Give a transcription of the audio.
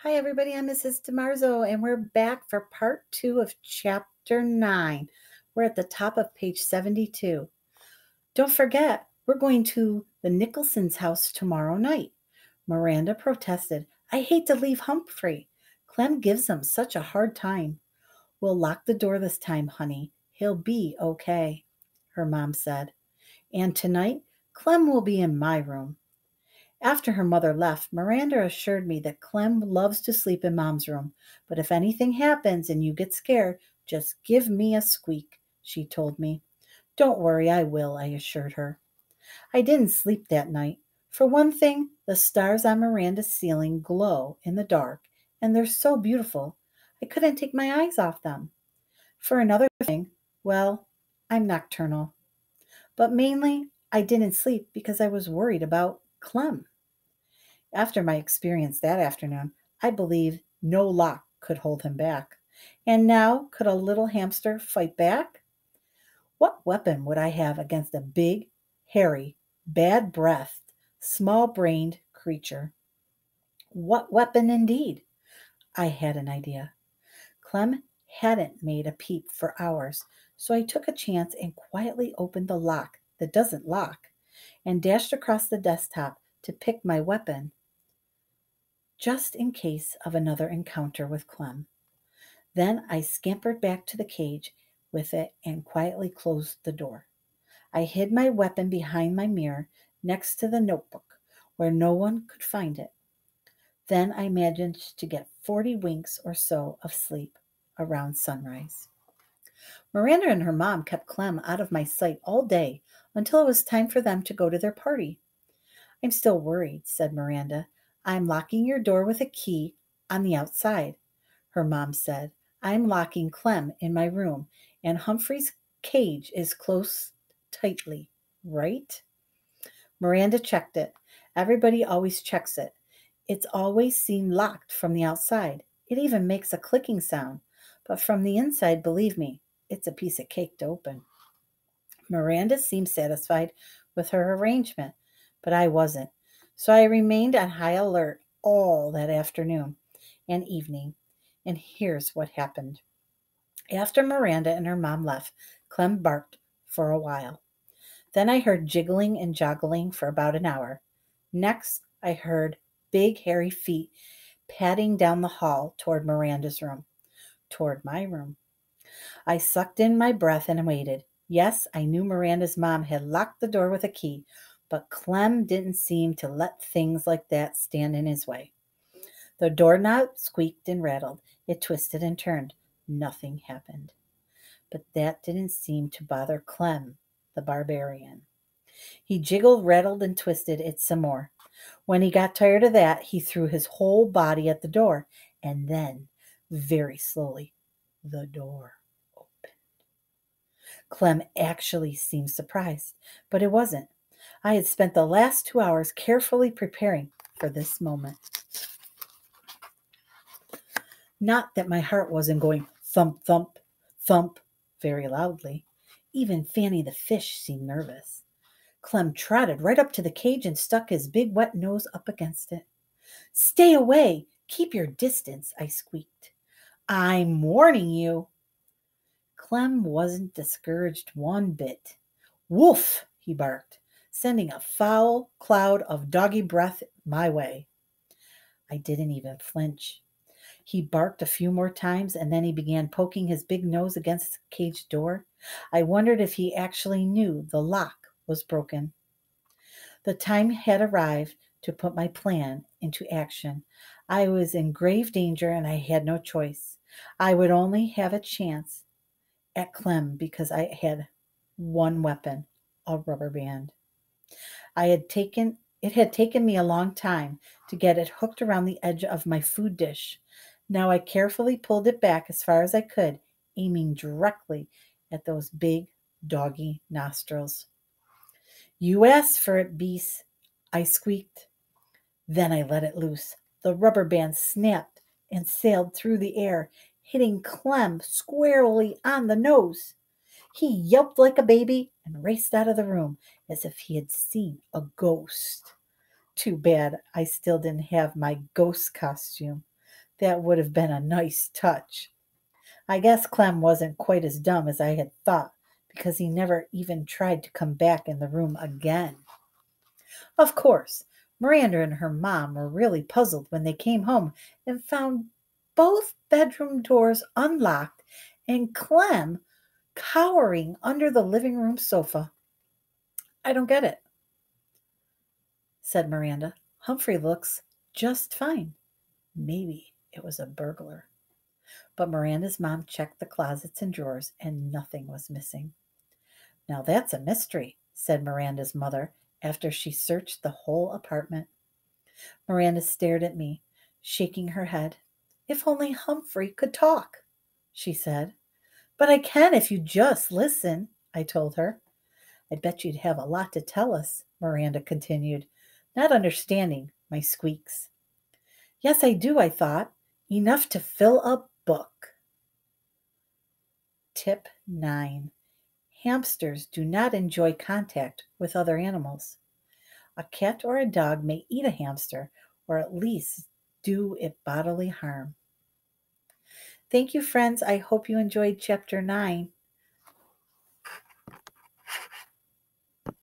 Hi, everybody. I'm Mrs. DeMarzo, and we're back for part 2 of chapter 9. We're at the top of page 72. Don't forget, we're going to the Nicholson's house tomorrow night. Miranda protested. I hate to leave Humphrey. Clem gives him such a hard time. We'll lock the door this time, honey. He'll be okay, her mom said. And tonight, Clem will be in my room. After her mother left, Miranda assured me that Clem loves to sleep in Mom's room, but if anything happens and you get scared, just give me a squeak, she told me. Don't worry, I will, I assured her. I didn't sleep that night. For one thing, the stars on Miranda's ceiling glow in the dark, and they're so beautiful, I couldn't take my eyes off them. For another thing, well, I'm nocturnal. But mainly, I didn't sleep because I was worried about Clem. After my experience that afternoon, I believe no lock could hold him back. And now, could a little hamster fight back? What weapon would I have against a big, hairy, bad-breathed, small-brained creature? What weapon indeed? I had an idea. Clem hadn't made a peep for hours, so I took a chance and quietly opened the lock that doesn't lock and dashed across the desktop to pick my weapon, just in case of another encounter with Clem. Then I scampered back to the cage with it and quietly closed the door. I hid my weapon behind my mirror next to the notebook where no one could find it. Then I managed to get 40 winks or so of sleep around sunrise. Miranda and her mom kept Clem out of my sight all day until it was time for them to go to their party. I'm still worried, said Miranda. I'm locking your door with a key on the outside. Her mom said, I'm locking Clem in my room, and Humphrey's cage is closed tightly, right? Miranda checked it. Everybody always checks it. It's always seemed locked from the outside. It even makes a clicking sound. But from the inside, believe me, it's a piece of cake to open. Miranda seemed satisfied with her arrangement, but I wasn't. So I remained on high alert all that afternoon and evening. And here's what happened. After Miranda and her mom left, Clem barked for a while. Then I heard jiggling and joggling for about an hour. Next, I heard big hairy feet padding down the hall toward Miranda's room, toward my room. I sucked in my breath and waited. Yes, I knew Miranda's mom had locked the door with a key, but Clem didn't seem to let things like that stand in his way. The doorknob squeaked and rattled. It twisted and turned. Nothing happened. But that didn't seem to bother Clem, the barbarian. He jiggled, rattled, and twisted it some more. When he got tired of that, he threw his whole body at the door, and then, very slowly, the door opened. Clem actually seemed surprised, but it wasn't. I had spent the last 2 hours carefully preparing for this moment. Not that my heart wasn't going thump, thump, thump very loudly. Even Fanny the fish seemed nervous. Clem trotted right up to the cage and stuck his big wet nose up against it. Stay away! Keep your distance, I squeaked. I'm warning you. Clem wasn't discouraged one bit. Woof, he barked, sending a foul cloud of doggy breath my way. I didn't even flinch. He barked a few more times, and then he began poking his big nose against the cage door. I wondered if he actually knew the lock was broken. The time had arrived to put my plan into action. I was in grave danger, and I had no choice. I would only have a chance at Clem because I had one weapon, a rubber band. It had taken me a long time to get it hooked around the edge of my food dish. Now I carefully pulled it back as far as I could, aiming directly at those big doggy nostrils. You asked for it, beast, I squeaked. Then I let it loose. The rubber band snapped and sailed through the air, hitting Clem squarely on the nose. He yelped like a baby and raced out of the room as if he had seen a ghost. Too bad I still didn't have my ghost costume. That would have been a nice touch. I guess Clem wasn't quite as dumb as I had thought, because he never even tried to come back in the room again. Of course, Miranda and her mom were really puzzled when they came home and found both bedroom doors unlocked and Clem cowering under the living room sofa. "I don't get it," said Miranda. "Humphrey looks just fine. Maybe it was a burglar." But Miranda's mom checked the closets and drawers, and nothing was missing. "Now that's a mystery," said Miranda's mother after she searched the whole apartment. Miranda stared at me, shaking her head. "If only Humphrey could talk," she said. "But I can if you just listen," I told her. "I bet you'd have a lot to tell us," Miranda continued, not understanding my squeaks. "Yes, I do," I thought. "Enough to fill a book." Tip 9. Hamsters do not enjoy contact with other animals. A cat or a dog may eat a hamster, or at least do it bodily harm. Thank you, friends. I hope you enjoyed Chapter 9.